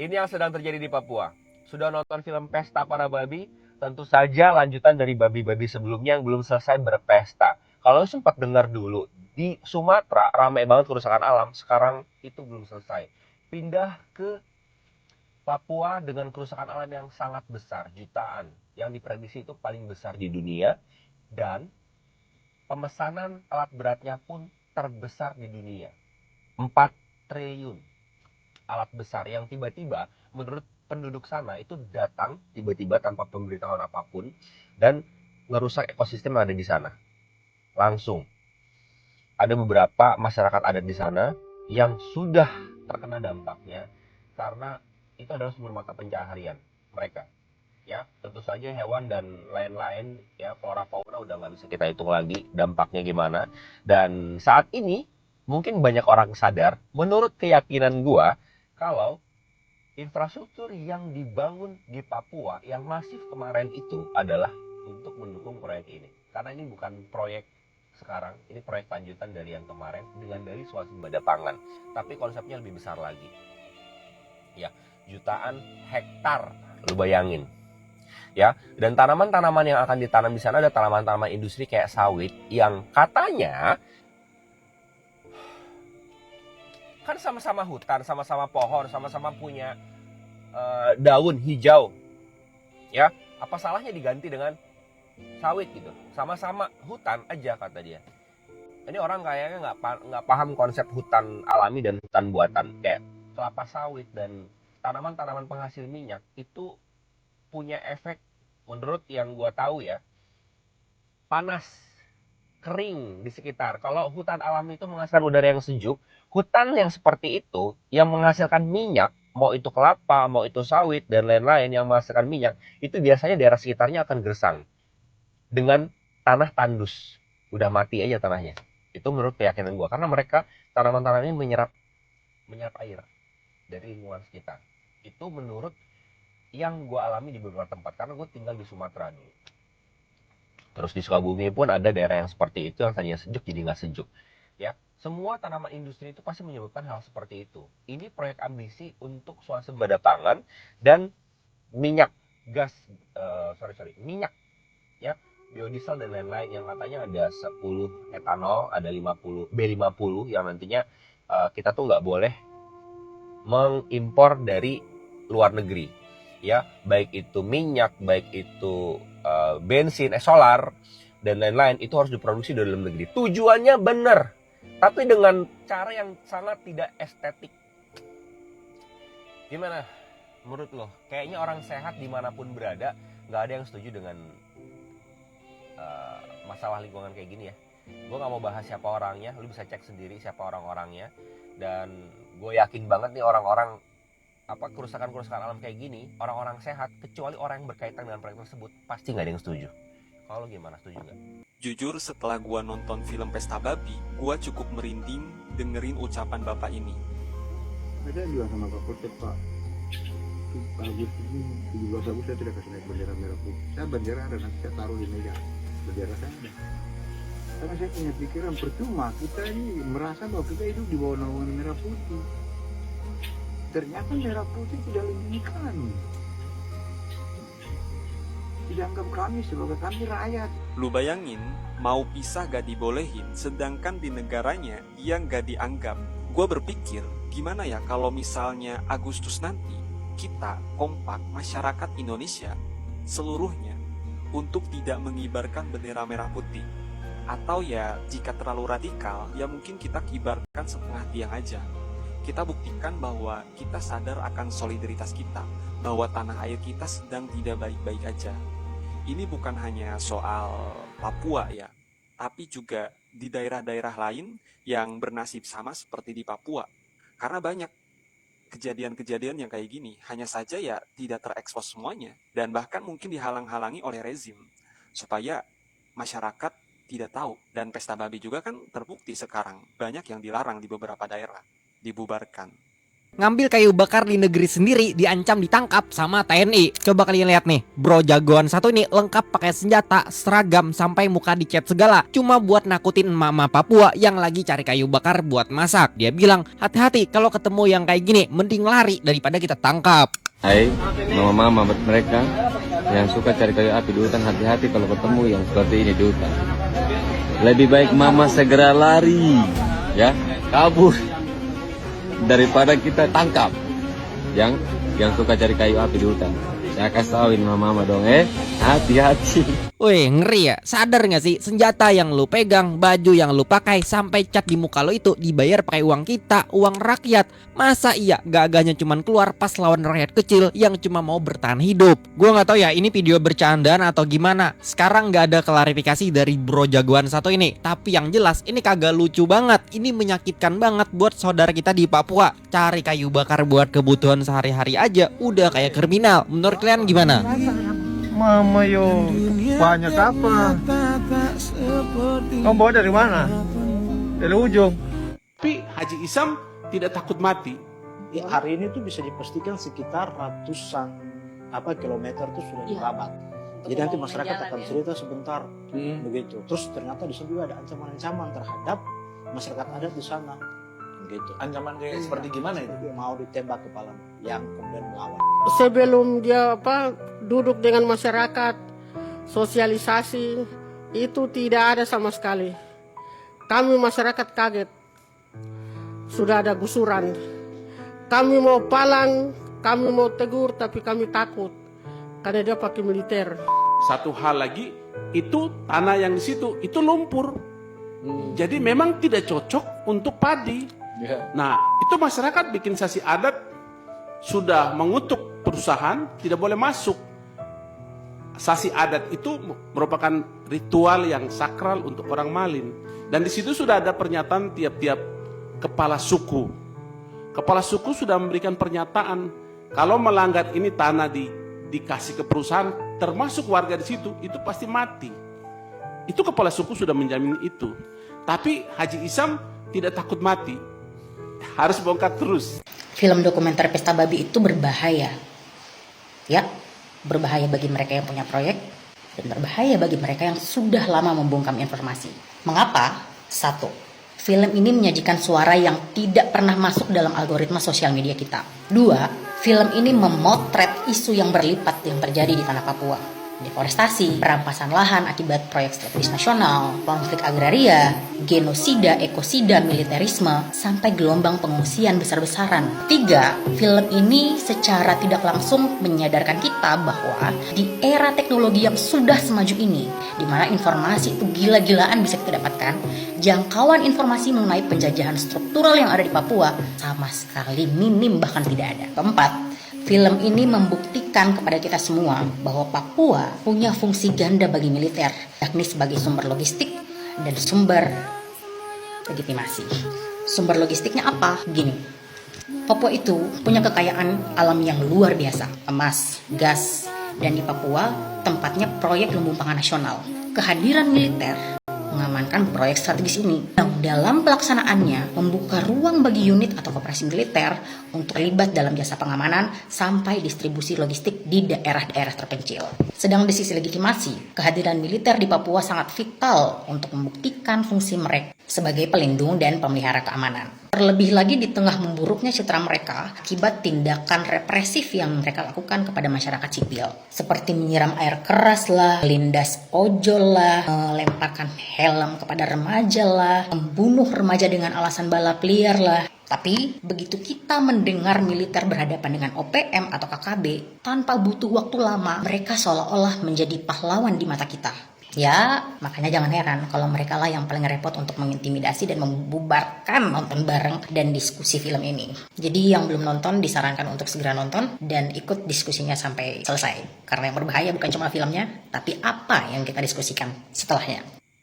Ini yang sedang terjadi di Papua. Sudah nonton film Pesta Para Babi? Tentu saja lanjutan dari babi-babi sebelumnya yang belum selesai berpesta. Kalau sempat dengar dulu, di Sumatera ramai banget kerusakan alam. Sekarang itu belum selesai. Pindah ke Papua dengan kerusakan alam yang sangat besar, jutaan. Yang diprediksi itu paling besar di dunia. Dan pemesanan alat beratnya pun terbesar di dunia. 4 triliun alat besar yang tiba-tiba menurut penduduk sana itu datang tiba-tiba tanpa pemberitahuan apapun dan merusak ekosistem yang ada di sana. Langsung ada beberapa masyarakat adat di sana yang sudah terkena dampaknya karena itu adalah sumber mata pencaharian mereka. Ya, tentu saja hewan dan lain-lain ya flora fauna udah nggak bisa kita hitung lagi dampaknya gimana. Dan saat ini mungkin banyak orang sadar, menurut keyakinan gua, kalau infrastruktur yang dibangun di Papua yang masif kemarin itu adalah untuk mendukung proyek ini. Karena ini bukan proyek sekarang, ini proyek lanjutan dari yang kemarin dengan dari swasembada pangan. Tapi konsepnya lebih besar lagi. Ya, jutaan hektar, lu bayangin. Ya, dan tanaman-tanaman yang akan ditanam di sana ada tanaman-tanaman industri kayak sawit yang katanya kan sama-sama hutan, sama-sama pohon, sama-sama punya daun hijau, ya apa salahnya diganti dengan sawit gitu, sama-sama hutan aja kata dia. Ini orang kayaknya nggak paham konsep hutan alami dan hutan buatan. Kayak kelapa sawit dan tanaman-tanaman penghasil minyak itu punya efek, menurut yang gua tahu ya, panas, kering di sekitar. Kalau hutan alami itu menghasilkan udara yang sejuk, hutan yang seperti itu yang menghasilkan minyak, mau itu kelapa, mau itu sawit dan lain-lain yang menghasilkan minyak, itu biasanya daerah sekitarnya akan gersang dengan tanah tandus. Udah mati aja tanahnya. Itu menurut keyakinan gua karena mereka tanaman-tanaman ini menyerap menyerap air dari lingkungan sekitar. Itu menurut yang gua alami di beberapa tempat karena gue tinggal di Sumatera dulu. Terus di Sukabumi pun ada daerah yang seperti itu yang tadinya sejuk jadi nggak sejuk. Ya, semua tanaman industri itu pasti menyebabkan hal seperti itu. Ini proyek ambisi untuk swasembada pangan dan minyak gas, minyak ya, biodiesel dan lain-lain yang katanya ada 10 etanol, ada 50 B50 yang nantinya kita tuh nggak boleh mengimpor dari luar negeri. Ya, baik itu minyak, baik itu bensin, solar dan lain-lain itu harus diproduksi dari dalam negeri. Tujuannya benar, tapi dengan cara yang sangat tidak estetik. Gimana menurut lo? Kayaknya orang sehat dimanapun berada nggak ada yang setuju dengan masalah lingkungan kayak gini ya. Gue nggak mau bahas siapa orangnya, lu bisa cek sendiri siapa orang-orangnya. Dan gue yakin banget nih orang-orang apa kerusakan-kerusakan alam kayak gini, orang-orang sehat kecuali orang yang berkaitan dengan proyek tersebut pasti nggak ada yang setuju. Kalau gimana, setuju nggak? Jujur setelah gua nonton film Pesta Babi, gua cukup merinding dengerin ucapan bapak ini. Saya bilang sama Pak Kosek, Pak, Agustus ini 17 Agustus saya tidak kasih naik bendera merah putih. Saya bendera ada, nanti saya taruh di meja. Bendera saya ada. Karena saya punya pikiran percuma, kita ini merasa bahwa kita hidup di bawah naungan merah putih. Ternyata merah putih tidak lindungi kami. Tidak anggap kami sebagai kami rakyat. Lu bayangin, mau pisah gak dibolehin, sedangkan di negaranya dia gak dianggap. Gua berpikir, gimana ya kalau misalnya Agustus nanti, kita kompak masyarakat Indonesia seluruhnya untuk tidak mengibarkan bendera merah putih. Atau ya, jika terlalu radikal, ya mungkin kita kibarkan setengah tiang aja. Kita buktikan bahwa kita sadar akan solidaritas kita, bahwa tanah air kita sedang tidak baik-baik aja. Ini bukan hanya soal Papua ya, tapi juga di daerah-daerah lain yang bernasib sama seperti di Papua. Karena banyak kejadian-kejadian yang kayak gini, hanya saja ya tidak terekspos semuanya, dan bahkan mungkin dihalang-halangi oleh rezim, supaya masyarakat tidak tahu. Dan pesta babi juga kan terbukti sekarang, banyak yang dilarang di beberapa daerah, dibubarkan. Ngambil kayu bakar di negeri sendiri diancam ditangkap sama TNI. Coba kalian lihat nih, bro jagoan satu ini lengkap pakai senjata, seragam, sampai muka dicat segala. Cuma buat nakutin emak-emak Papua yang lagi cari kayu bakar buat masak. Dia bilang, hati-hati kalau ketemu yang kayak gini, mending lari daripada kita tangkap. Hai, mama-mama buat mereka yang suka cari kayu api di hutan, hati-hati kalau ketemu yang seperti ini di hutan. Lebih baik mama segera lari, ya, kabur daripada kita tangkap yang suka cari kayu api di hutan. Saya kasih tauin mama dong, hati-hati. Wih, ngeri ya. Sadar gak sih, senjata yang lu pegang, baju yang lu pakai, sampai cat di muka lo itu dibayar pakai uang kita, uang rakyat. Masa iya gagahnya cuman keluar pas lawan rakyat kecil yang cuma mau bertahan hidup? Gua nggak tahu ya ini video bercandaan atau gimana. Sekarang nggak ada klarifikasi dari bro jagoan satu ini. Tapi yang jelas ini kagak lucu banget. Ini menyakitkan banget buat saudara kita di Papua. Cari kayu bakar buat kebutuhan sehari-hari aja udah kayak kriminal. Menurut kalian gimana? Mama yo, banyak apa? Kamu bawa dari mana? Dari ujung. Tapi Haji Isam tidak takut mati. Ya, hari ini tuh bisa dipastikan sekitar ratusan kilometer tuh sudah dirabat. Jadi nanti masyarakat akan cerita sebentar begitu. Terus ternyata di sana juga ada ancaman-ancaman terhadap masyarakat adat di sana. Begitu. Ancaman kayak seperti gimana itu? Mau ditembak kepala yang kemudian melawan. Sebelum dia duduk dengan masyarakat, sosialisasi itu tidak ada sama sekali. Kami masyarakat kaget. Sudah ada gusuran. Kami mau palang, kami mau tegur, tapi kami takut karena dia pakai militer. Satu hal lagi, itu tanah yang di situ itu lumpur. Jadi memang tidak cocok untuk padi. Nah, itu masyarakat bikin sasi adat sudah mengutuk perusahaan tidak boleh masuk. Sasi adat itu merupakan ritual yang sakral untuk orang Malin. Dan di situ sudah ada pernyataan tiap-tiap kepala suku. Kepala suku sudah memberikan pernyataan kalau melanggar ini tanah dikasih ke perusahaan, termasuk warga di situ, itu pasti mati. Itu kepala suku sudah menjamin itu. Tapi Haji Isam tidak takut mati, harus bongkar terus. Film dokumenter Pesta Babi itu berbahaya. Ya, berbahaya bagi mereka yang punya proyek dan berbahaya bagi mereka yang sudah lama membungkam informasi. Mengapa? 1. Film ini menyajikan suara yang tidak pernah masuk dalam algoritma sosial media kita. 2. Film ini memotret isu yang berlipat yang terjadi di tanah Papua. Deforestasi, perampasan lahan akibat proyek strategis nasional, konflik agraria, genosida, ekosida, militerisme, sampai gelombang pengungsian besar-besaran. 3. Film ini secara tidak langsung menyadarkan kita bahwa di era teknologi yang sudah semaju ini, di mana informasi itu gila-gilaan bisa kita dapatkan, jangkauan informasi mengenai penjajahan struktural yang ada di Papua sama sekali minim, bahkan tidak ada. 4. Film ini membuktikan kepada kita semua bahwa Papua punya fungsi ganda bagi militer, yakni sebagai sumber logistik dan sumber legitimasi. Sumber logistiknya apa? Gini, Papua itu punya kekayaan alam yang luar biasa, emas, gas, dan di Papua tempatnya proyek lumbung pangan nasional. Kehadiran militer mengamankan proyek strategis ini. Dalam pelaksanaannya, membuka ruang bagi unit atau koperasi militer untuk terlibat dalam jasa pengamanan sampai distribusi logistik di daerah-daerah terpencil. Sedang di sisi legitimasi, kehadiran militer di Papua sangat vital untuk membuktikan fungsi mereka sebagai pelindung dan pemelihara keamanan. Terlebih lagi di tengah memburuknya citra mereka akibat tindakan represif yang mereka lakukan kepada masyarakat sipil. Seperti menyiram air keras lah, melindas ojol lah, melemparkan helm kepada remaja lah, membunuh remaja dengan alasan balap liar lah. Tapi begitu kita mendengar militer berhadapan dengan OPM atau KKB, tanpa butuh waktu lama, mereka seolah-olah menjadi pahlawan di mata kita. Ya, makanya jangan heran kalau mereka lah yang paling repot untuk mengintimidasi dan membubarkan nonton bareng dan diskusi film ini. Jadi yang belum nonton disarankan untuk segera nonton dan ikut diskusinya sampai selesai. Karena yang berbahaya bukan cuma filmnya, tapi apa yang kita diskusikan setelahnya.